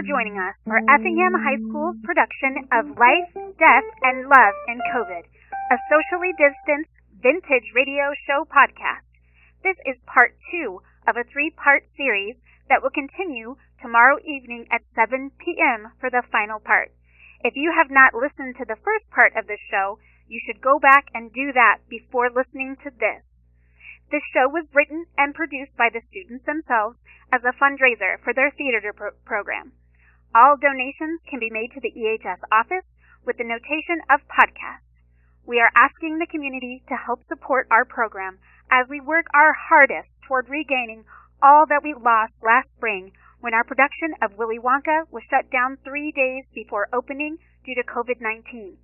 for joining us for Effingham High School's production of Life, Death, and Love in COVID, a socially distanced vintage radio show podcast. This is part 2 of a 3-part series that will continue tomorrow evening at 7 p.m. for the final part. If you have not listened to the first part of the show, you should go back and do that before listening to this. This show was written and produced by the students themselves as a fundraiser for their theater program. All donations can be made to the EHS office with the notation of podcast. We are asking the community to help support our program as we work our hardest toward regaining all that we lost last spring when our production of Willy Wonka was shut down 3 days before opening due to COVID-19,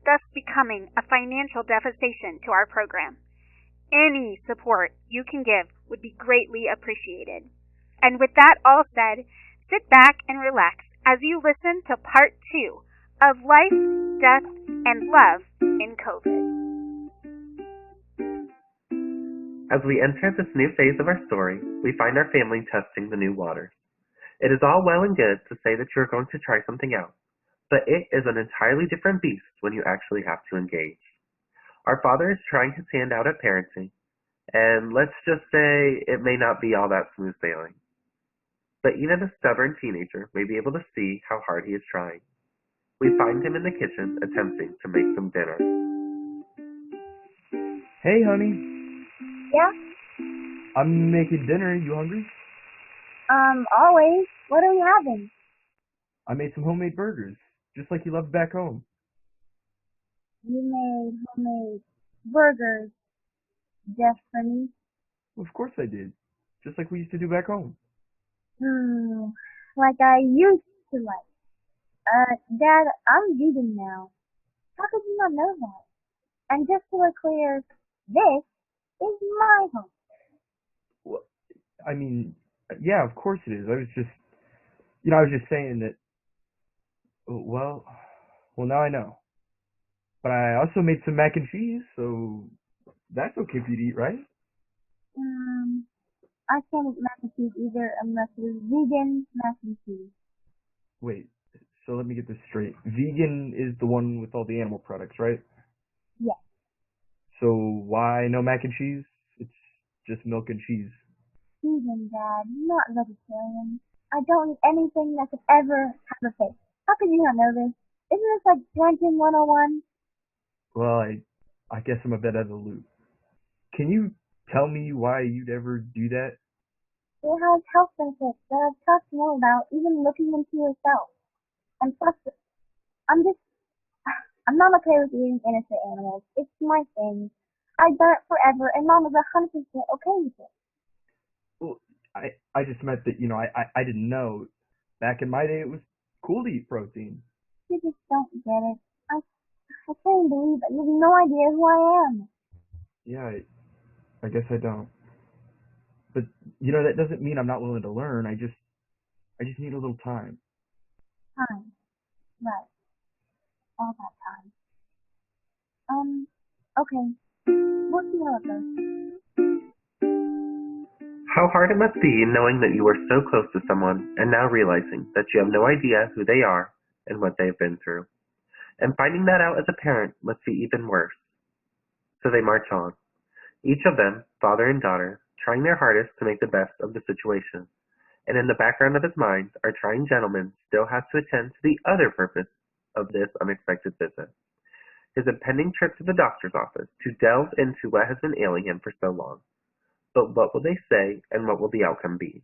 thus becoming a financial devastation to our program. Any support you can give would be greatly appreciated. And with that all said, sit back and relax as you listen to part 2 of Life, Death, and Love in COVID. As we enter this new phase of our story, we find our family testing the new waters. It is all well and good to say that you are going to try something out, but it is an entirely different beast when you actually have to engage. Our father is trying his hand out at parenting, and let's just say it may not be all that smooth sailing. But even a stubborn teenager may be able to see how hard he is trying. We find him in the kitchen attempting to make some dinner. Hey, honey. Yeah? I'm making dinner. You hungry? Always. What are you having? I made some homemade burgers, just like you loved back home. You made homemade burgers just for me? Well, of course I did. Just like we used to do back home. Like I used to like. Dad, I'm vegan now. How could you not know that? And just so we're clear, this is my home. Well, I mean, yeah, of course it is. I was just saying that, well, now I know. But I also made some mac and cheese, so that's okay for you to eat, right? I can't eat mac and cheese either unless it is vegan mac and cheese. Wait, so let me get this straight. Vegan is the one with all the animal products, right? Yes. So why no mac and cheese? It's just milk and cheese. Vegan, Dad, not vegetarian. I don't eat anything that could ever have a face. How could you not know this? Isn't this like Brenton 101? Well, I guess I'm a bit out of the loop. Can you tell me why you'd ever do that? It has health benefits that I've talked more about, even looking into yourself. And plus, I'm not okay with eating innocent animals. It's my thing. I've done it forever, and Mom is 100% okay with it. Well, I just meant that, I didn't know. Back in my day, it was cool to eat protein. You just don't get it. I can't believe that you have no idea who I am. Yeah, I guess I don't. But, that doesn't mean I'm not willing to learn. I just need a little time. Time. Right. All that time. Okay. We'll see how it goes. How hard it must be knowing that you are so close to someone and now realizing that you have no idea who they are and what they've been through. And finding that out as a parent must be even worse. So they march on, each of them, father and daughter, trying their hardest to make the best of the situation. And in the background of his mind, our trying gentleman still has to attend to the other purpose of this unexpected visit, his impending trip to the doctor's office to delve into what has been ailing him for so long. But what will they say, and what will the outcome be?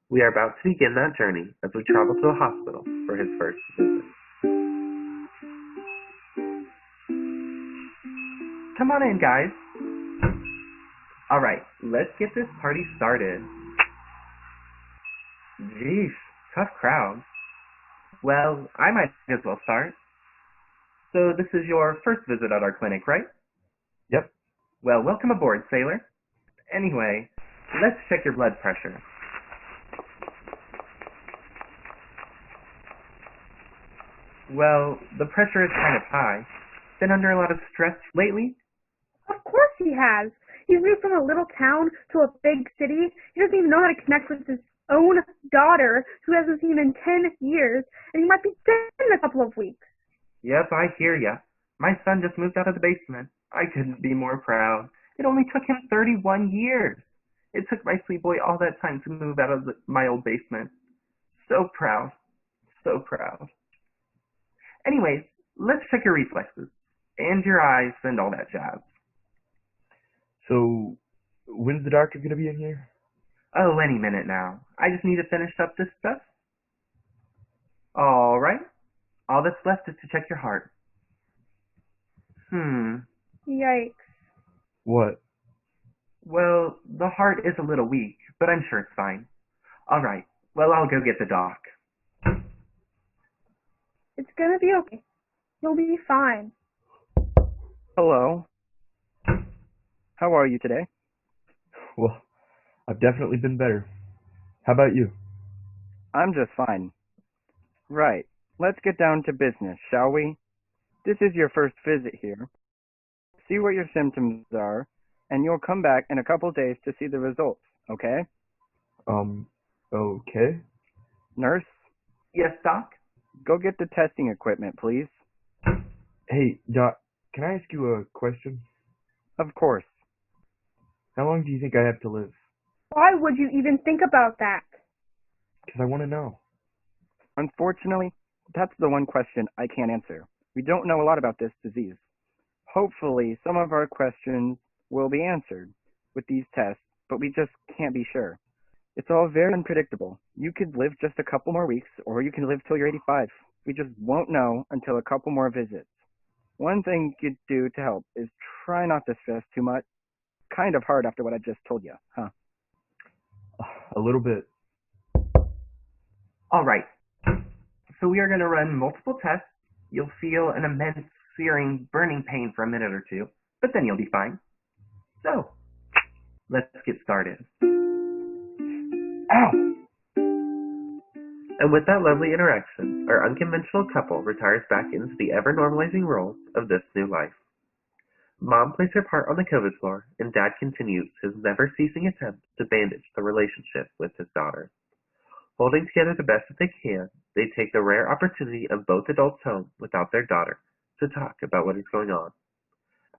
We are about to begin that journey as we travel to the hospital for his first visit. Come on in, guys. Alright, let's get this party started. Jeez, tough crowd. Well, I might as well start. So this is your first visit at our clinic, right? Yep. Well, welcome aboard, sailor. Anyway, let's check your blood pressure. Well, the pressure is kind of high. Been under a lot of stress lately? Of course he has. He's moved from a little town to a big city. He doesn't even know how to connect with his own daughter who hasn't seen him in 10 years, and he might be dead in a couple of weeks. Yep, I hear ya. My son just moved out of the basement. I couldn't be more proud. It only took him 31 years. It took my sweet boy all that time to move out of my old basement. So proud. So proud. Anyways, let's check your reflexes. And your eyes and all that jazz. So, when's the doctor gonna be in here? Oh, any minute now. I just need to finish up this stuff. Alright. All that's left is to check your heart. Yikes. What? Well, the heart is a little weak, but I'm sure it's fine. Alright. Well, I'll go get the doc. It's gonna be okay. You'll be fine. Hello. How are you today? Well, I've definitely been better. How about you? I'm just fine. Right. Let's get down to business, shall we? This is your first visit here. See what your symptoms are, and you'll come back in a couple days to see the results, okay? Okay. Nurse, Yes, Doc? go get the testing equipment, please. Hey, Doc, can I ask you a question? Of course. How long do you think I have to live? Why would you even think about that? Because I want to know. Unfortunately, that's the one question I can't answer. We don't know a lot about this disease. Hopefully, some of our questions will be answered with these tests, but we just can't be sure. It's all very unpredictable. You could live just a couple more weeks, or you can live till you're 85. We just won't know until a couple more visits. One thing you could do to help is try not to stress too much. Kind of hard after what I just told you, huh? A little bit. Alright. So we are going to run multiple tests. You'll feel an immense, searing, burning pain for a minute or two, but then you'll be fine. So, let's get started. Ow! And with that lovely interaction, our unconventional couple retires back into the ever-normalizing roles of this new life. Mom plays her part on the COVID floor, and Dad continues his never-ceasing attempt to bandage the relationship with his daughter. Holding together the best that they can, they take the rare opportunity of both adults home without their daughter to talk about what is going on.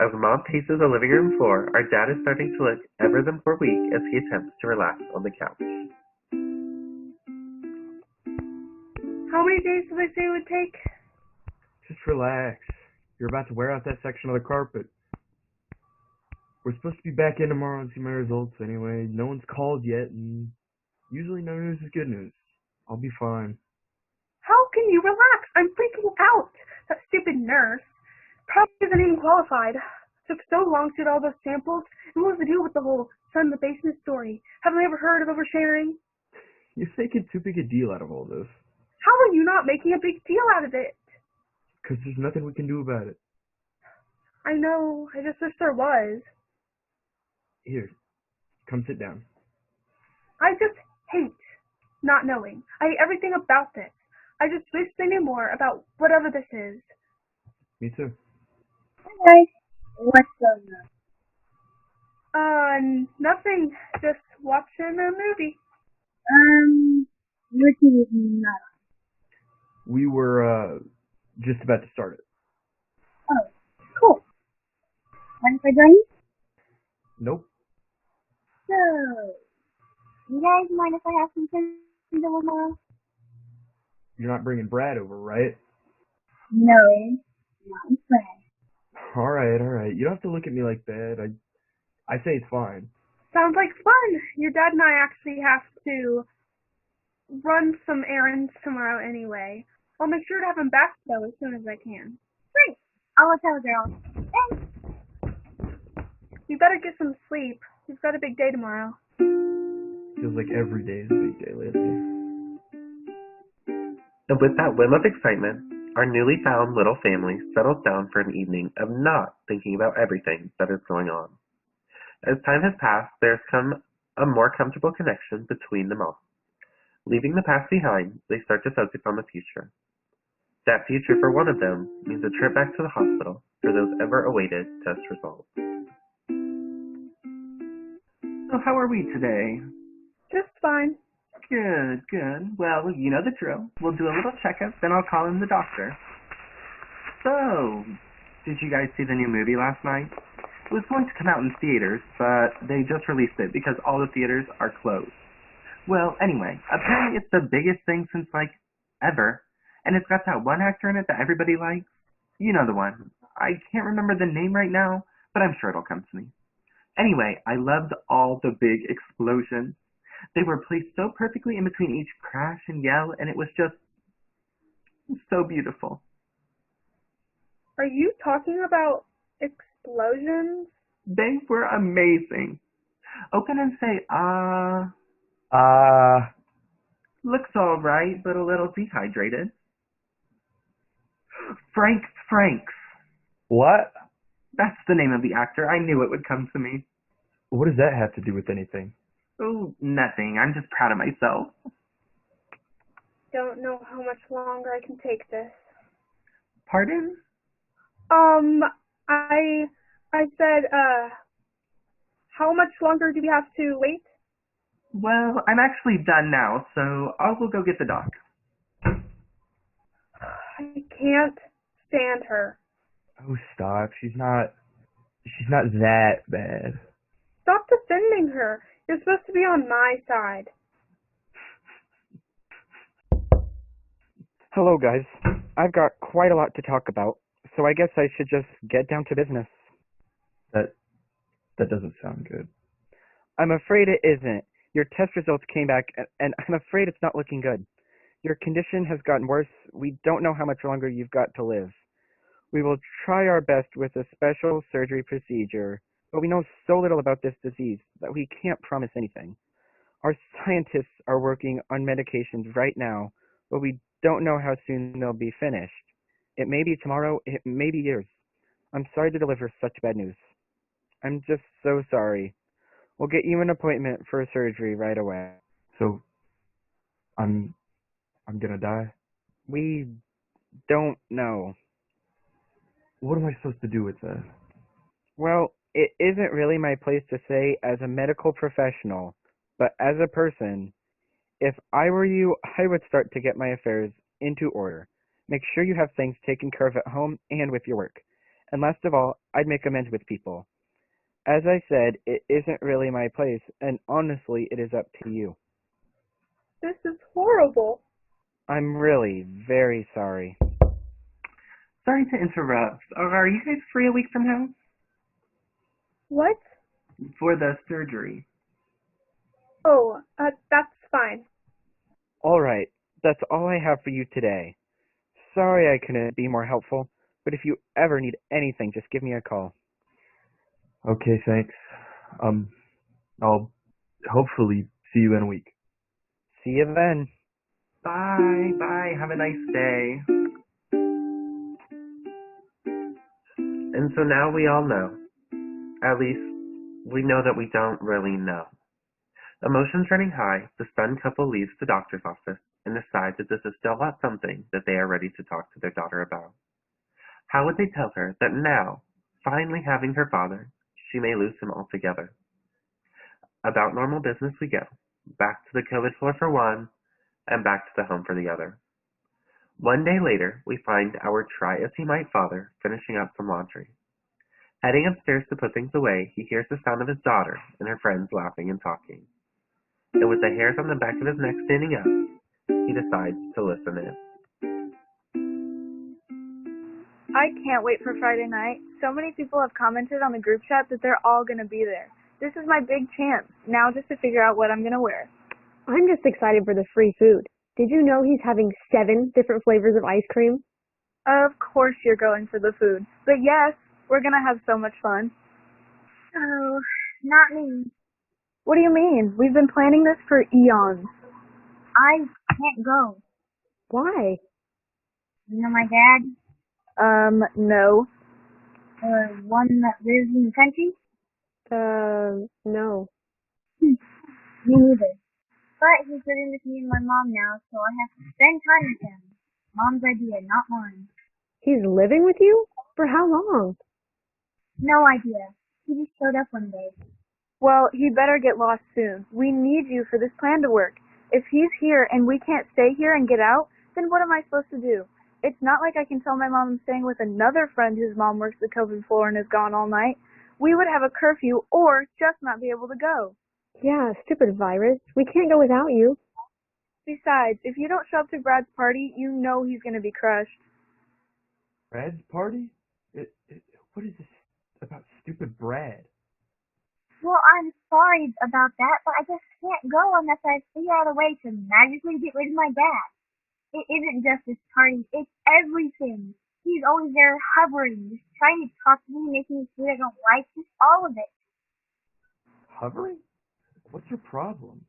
As Mom paces the living room floor, our dad is starting to look ever the more weak as he attempts to relax on the couch. How many days did they say it would take? Just relax. You're about to wear out that section of the carpet. We're supposed to be back in tomorrow and see my results anyway. No one's called yet, and usually no news is good news. I'll be fine. How can you relax? I'm freaking out. That stupid nurse probably isn't even qualified. Took so long to get all those samples. And what was the deal with the whole son in the basement story? Haven't I ever heard of oversharing? You're making too big a deal out of all this. How are you not making a big deal out of it? Because there's nothing we can do about it. I know. I just wish there was. Here, come sit down. I just hate not knowing. I hate everything about this. I just wish they knew more about whatever this is. Me too. Hi guys, what's going on? Nothing. Just watching a movie. Your TV is not We were, just about to start it. on. Oh, cool. Mind if I join you? Nope. So, you guys mind if I have some things to do tomorrow? You're not bringing Brad over, right? No, not in France. Alright. You don't have to look at me like that. I say it's fine. Sounds like fun. Your dad and I actually have to run some errands tomorrow anyway. I'll make sure to have him back though as soon as I can. Great. I'll tell the girls. Thanks. You better get some sleep. You've got a big day tomorrow. Feels like every day is a big day lately. And with that whim of excitement, our newly found little family settles down for an evening of not thinking about everything that is going on. As time has passed, there has come a more comfortable connection between them all. Leaving the past behind, they start to focus on the future. That future for one of them means a trip back to the hospital for those ever-awaited test results. So how are we today? Just fine. Good, good. Well, you know the drill. We'll do a little checkup, then I'll call in the doctor. So, did you guys see the new movie last night? It was going to come out in theaters, but they just released it because all the theaters are closed. Well, anyway, apparently it's the biggest thing since, ever. And it's got that one actor in it that everybody likes. You know the one. I can't remember the name right now, but I'm sure it'll come to me. Anyway, I loved all the big explosions. They were placed so perfectly in between each crash and yell, and it was just so beautiful. Are you talking about explosions? They were amazing. Open and say, looks all right, but a little dehydrated. Franks. What? That's the name of the actor. I knew it would come to me. What does that have to do with anything? Oh, nothing. I'm just proud of myself. Don't know how much longer I can take this. Pardon? I said, how much longer do we have to wait? Well, I'm actually done now, so I'll go get the doc. I can't stand her. Oh, stop. She's not that bad. Stop defending her. You're supposed to be on my side. Hello, guys. I've got quite a lot to talk about, so I guess I should just get down to business. That doesn't sound good. I'm afraid it isn't. Your test results came back, and I'm afraid it's not looking good. Your condition has gotten worse. We don't know how much longer you've got to live. We will try our best with a special surgery procedure, but we know so little about this disease that we can't promise anything. Our scientists are working on medications right now, but we don't know how soon they'll be finished. It may be tomorrow, it may be years. I'm sorry to deliver such bad news. I'm just so sorry. We'll get you an appointment for surgery right away. So, I'm gonna die? We don't know. What am I supposed to do with that? Well, it isn't really my place to say as a medical professional, but as a person, if I were you, I would start to get my affairs into order. Make sure you have things taken care of at home and with your work. And last of all, I'd make amends with people. As I said, it isn't really my place, and honestly, it is up to you. This is horrible. I'm really very sorry. Sorry to interrupt. Are you guys free a week from now? What? For the surgery. Oh, that's fine. All right, that's all I have for you today. Sorry I couldn't be more helpful, but if you ever need anything, just give me a call. Okay, thanks. I'll hopefully see you in a week. See you then. Bye. Have a nice day. And so now we all know. At least, we know that we don't really know. Emotions running high, the stunned couple leaves the doctor's office and decides that this is still not something that they are ready to talk to their daughter about. How would they tell her that now, finally having her father, she may lose him altogether? About normal business we go, back to the COVID floor for one, and back to the home for the other. One day later, we find our try-as-he-might father finishing up some laundry. Heading upstairs to put things away, he hears the sound of his daughter and her friends laughing and talking. And with the hairs on the back of his neck standing up, he decides to listen in. I can't wait for Friday night. So many people have commented on the group chat that they're all going to be there. This is my big chance, now just to figure out what I'm going to wear. I'm just excited for the free food. Did you know he's having 7 different flavors of ice cream? Of course you're going for the food. But yes, we're going to have so much fun. Oh, not me. What do you mean? We've been planning this for eons. I can't go. Why? You know my dad? No. Or one that lives in the country? No. Me neither. But he's living with me and my mom now, so I have to spend time with him. Mom's idea, not mine. He's living with you? For how long? No idea. He just showed up one day. Well, he better get lost soon. We need you for this plan to work. If he's here and we can't stay here and get out, then what am I supposed to do? It's not like I can tell my mom I'm staying with another friend whose mom works the COVID floor and is gone all night. We would have a curfew or just not be able to go. Yeah, stupid virus. We can't go without you. Besides, if you don't show up to Brad's party, you know he's going to be crushed. Brad's party? What is this about stupid Brad? Well, I'm sorry about that, but I just can't go unless I figure out a way to magically get rid of my dad. It isn't just this party, it's everything. He's always there hovering, just trying to talk to me, making me feel I don't like just all of it. Hovering? What's your problem?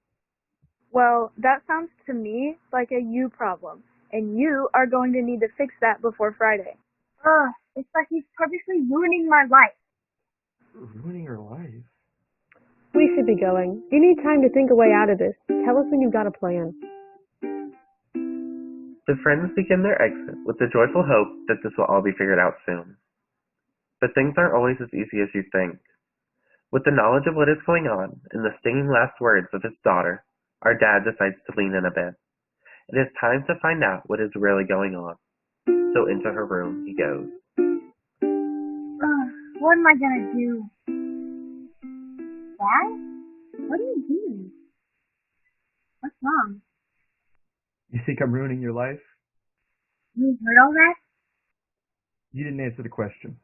Well, that sounds to me like a you problem, and you are going to need to fix that before Friday. Ugh, it's like he's purposely ruining my life. Ruining your life? We should be going. You need time to think a way out of this. Tell us when you've got a plan. The friends begin their exit with the joyful hope that this will all be figured out soon. But things aren't always as easy as you think. With the knowledge of what is going on and the stinging last words of his daughter, our dad decides to lean in a bit. It is time to find out what is really going on. So into her room he goes. What am I gonna do? Dad? What are you doing? What's wrong? You think I'm ruining your life? You heard all that? You didn't answer the question.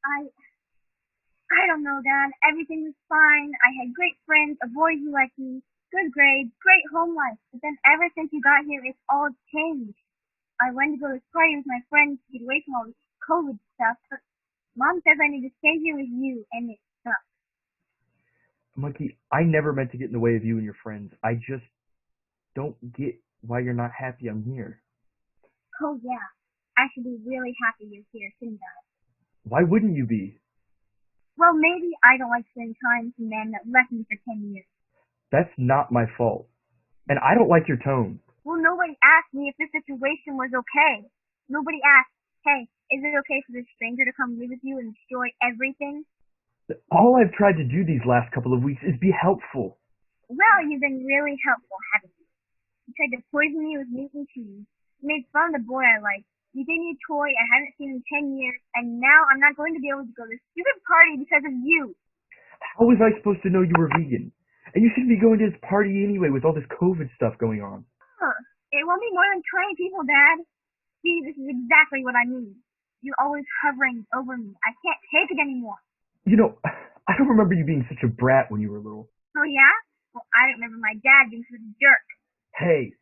I don't know, Dad. Everything was fine. I had great friends, a boy who liked me, good grades, great home life. But then ever since you got here, it's all changed. I went to go to this party with my friends to get away from all this COVID stuff, but Mom says I need to stay here with you, and it sucks. Monkey, I never meant to get in the way of you and your friends. I just don't get why you're not happy I'm here. Oh, yeah. I should be really happy you're here, shouldn't I? Why wouldn't you be? Well, maybe I don't like spending time with men that left me for 10 years. That's not my fault. And I don't like your tone. Well, nobody asked me if this situation was okay. Nobody asked, hey, is it okay for this stranger to come live with you and destroy everything? All I've tried to do these last couple of weeks is be helpful. Well, you've been really helpful, haven't you? You tried to poison me with meat and cheese. You made fun of the boy I liked. You gave me a toy I hadn't seen in 10 years, and now I'm not going to be able to go to this stupid party because of you. How was I supposed to know you were vegan? And you shouldn't be going to this party anyway with all this COVID stuff going on. It won't be more than 20 people, Dad. See, this is exactly what I mean. You're always hovering over me. I can't take it anymore. You know, I don't remember you being such a brat when you were little. Oh, yeah? Well, I don't remember my dad being such a jerk. Hey,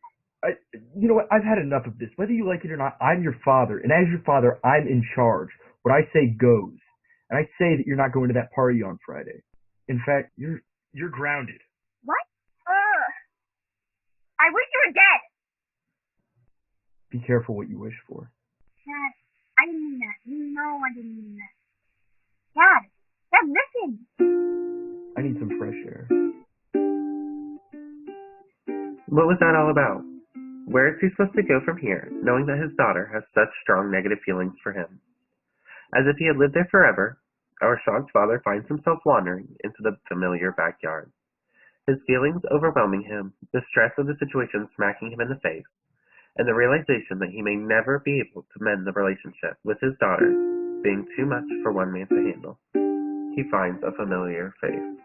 you know what? I've had enough of this. Whether you like it or not, I'm your father. And as your father, I'm in charge. What I say goes. And I say that you're not going to that party on Friday. In fact, you're grounded. What? I wish you were dead. Be careful what you wish for. Dad, I didn't mean that. You know I didn't mean that. Dad, listen. I need some fresh air. What was that all about? Where is he supposed to go from here, knowing that his daughter has such strong negative feelings for him? As if he had lived there forever, our shocked father finds himself wandering into the familiar backyard. His feelings overwhelming him, the stress of the situation smacking him in the face, and the realization that he may never be able to mend the relationship with his daughter being too much for one man to handle. He finds a familiar face.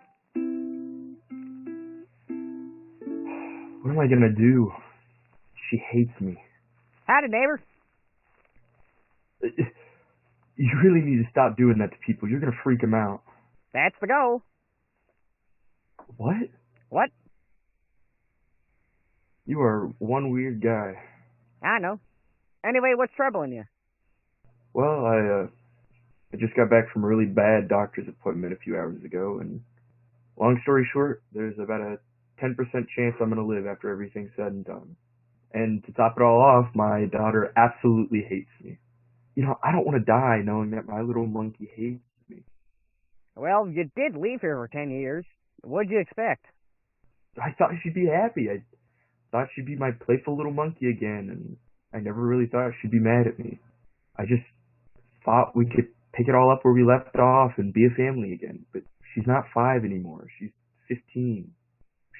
What am I going to do? She hates me. Howdy, neighbor. You really need to stop doing that to people. You're going to freak them out. That's the goal. What? What? You are one weird guy. I know. Anyway, what's troubling you? Well, I just got back from a really bad doctor's appointment a few hours ago, and long story short, there's about a 10% chance I'm going to live after everything's said and done. And to top it all off, my daughter absolutely hates me. You know, I don't want to die knowing that my little monkey hates me. Well, you did leave here for 10 years. What'd you expect? I thought she'd be happy. I thought she'd be my playful little monkey again, and I never really thought she'd be mad at me. I just thought we could pick it all up where we left off and be a family again. But she's not 5 anymore. She's 15.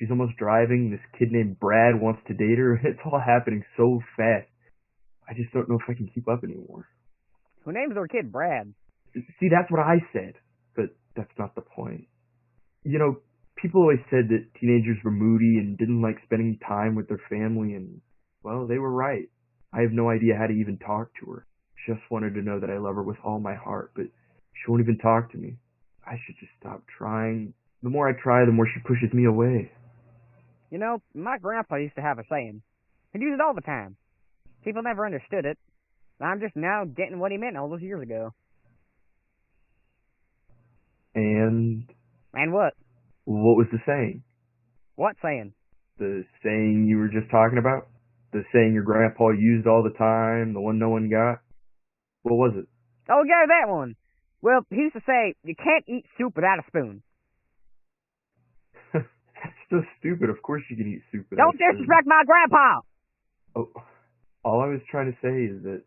She's almost driving. This kid named Brad wants to date her. It's all happening so fast. I just don't know if I can keep up anymore. Who names their kid Brad? See, that's what I said, but that's not the point. You know, people always said that teenagers were moody and didn't like spending time with their family, and, well, they were right. I have no idea how to even talk to her. Just wanted to know that I love her with all my heart, but she won't even talk to me. I should just stop trying. The more I try, the more she pushes me away. You know, my grandpa used to have a saying. He'd use it all the time. People never understood it. I'm just now getting what he meant all those years ago. And what? What was the saying? What saying? The saying you were just talking about? The saying your grandpa used all the time, the one no one got? What was it? Oh, yeah, that one. Well, he used to say, you can't eat soup without a spoon. That's so stupid. Of course you can eat soup without a spoon. Don't disrespect my grandpa! Oh, all I was trying to say is that,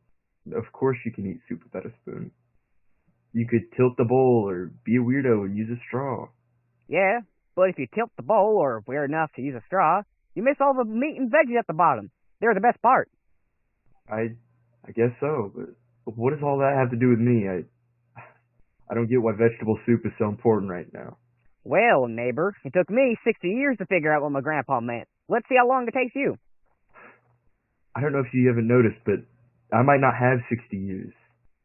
of course you can eat soup without a spoon. You could tilt the bowl or be a weirdo and use a straw. Yeah, but if you tilt the bowl or weird enough to use a straw, you miss all the meat and veggies at the bottom. They're the best part. I guess so, but what does all that have to do with me? I don't get why vegetable soup is so important right now. Well, neighbor, it took me 60 years to figure out what my grandpa meant. Let's see how long it takes you. I don't know if you haven't noticed, but I might not have 60 years.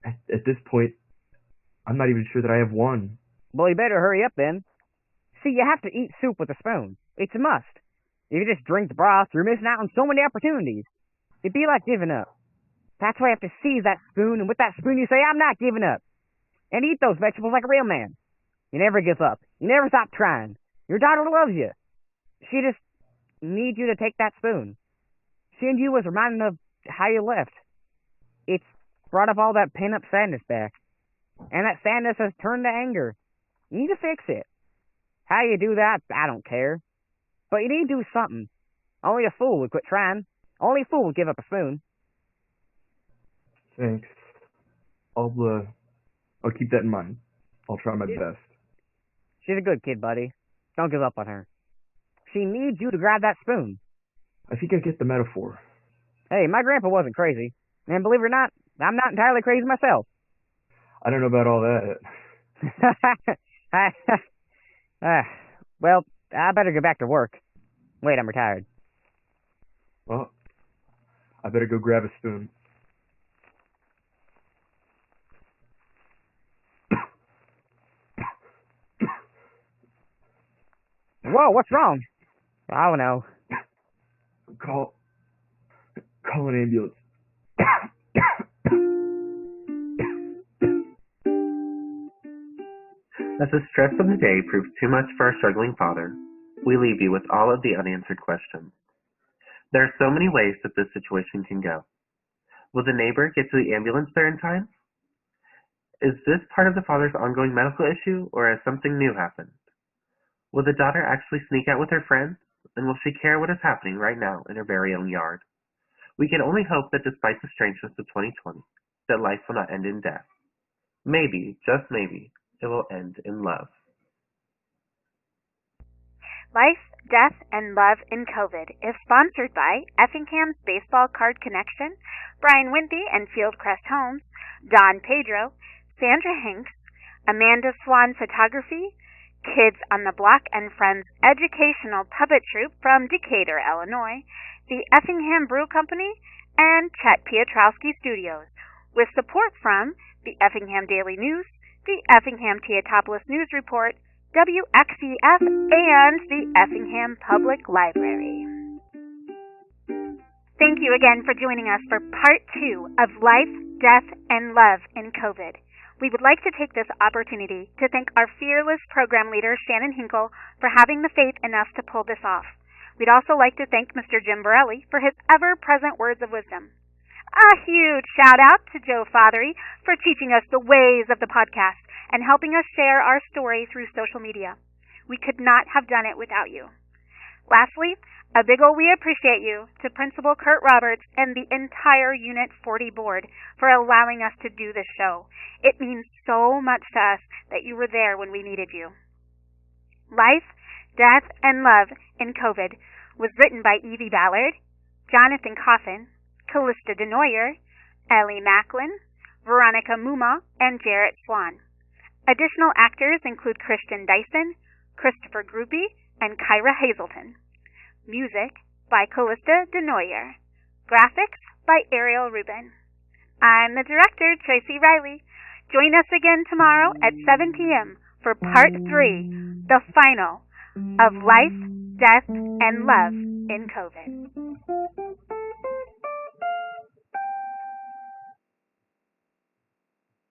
At this point, I'm not even sure that I have one. Well, you better hurry up then. See, you have to eat soup with a spoon. It's a must. If you just drink the broth, you're missing out on so many opportunities. It'd be like giving up. That's why you have to seize that spoon, and with that spoon you say, I'm not giving up. And eat those vegetables like a real man. You never give up. You never stop trying. Your daughter loves you. She just needs you to take that spoon. Seeing you was reminding of how you left. It's brought up all that pent-up sadness back. And that sadness has turned to anger. You need to fix it. How you do that, I don't care. But you need to do something. Only a fool would quit trying. Only a fool would give up a spoon. Thanks. I'll keep that in mind. I'll try my best. She's a good kid, buddy. Don't give up on her. She needs you to grab that spoon. I think I get the metaphor. Hey, my grandpa wasn't crazy. And believe it or not, I'm not entirely crazy myself. I don't know about all that. Well, I better get back to work. Wait, I'm retired. Well, I better go grab a spoon. Whoa, what's wrong? I don't know. Call an ambulance. As the stress of the day proves too much for our struggling father, we leave you with all of the unanswered questions. There are so many ways that this situation can go. Will the neighbor get to the ambulance there in time? Is this part of the father's ongoing medical issue, or has something new happened? Will the daughter actually sneak out with her friends, and will she care what is happening right now in her very own yard? We can only hope that despite the strangeness of 2020, that life will not end in death. Maybe, just maybe, it will end in love. Life, Death, and Love in COVID is sponsored by Effingham's Baseball Card Connection, Brian Wimpy and Fieldcrest Homes, Don Pedro, Sandra Hinks, Amanda Swan Photography, Kids on the Block and Friends Educational Puppet Troupe from Decatur, Illinois, the Effingham Brew Company, and Chet Piotrowski Studios, with support from the Effingham Daily News, the Effingham Teotopoulos News Report, WXEF, and the Effingham Public Library. Thank you again for joining us for Part 2 of Life, Death, and Love in COVID. We would like to take this opportunity to thank our fearless program leader, Shannon Hinkle, for having the faith in us to pull this off. We'd also like to thank Mr. Jim Borelli for his ever-present words of wisdom. A huge shout-out to Joe Fothery for teaching us the ways of the podcast and helping us share our story through social media. We could not have done it without you. Lastly, a big ol' we appreciate you to Principal Kurt Roberts and the entire Unit 40 board for allowing us to do this show. It means so much to us that you were there when we needed you. Life, Death, and Love in COVID was written by Evie Ballard, Jonathan Coffin, Callista Denoyer, Ellie Macklin, Veronica Muma, and Jarrett Swan. Additional actors include Christian Dyson, Christopher Groupie, and Kyra Hazelton. Music by Callista Denoyer. Graphics by Ariel Rubin. I'm the director, Tracy Riley. Join us again tomorrow at 7 p.m. for Part 3, the final of Life, Death, and Love in COVID.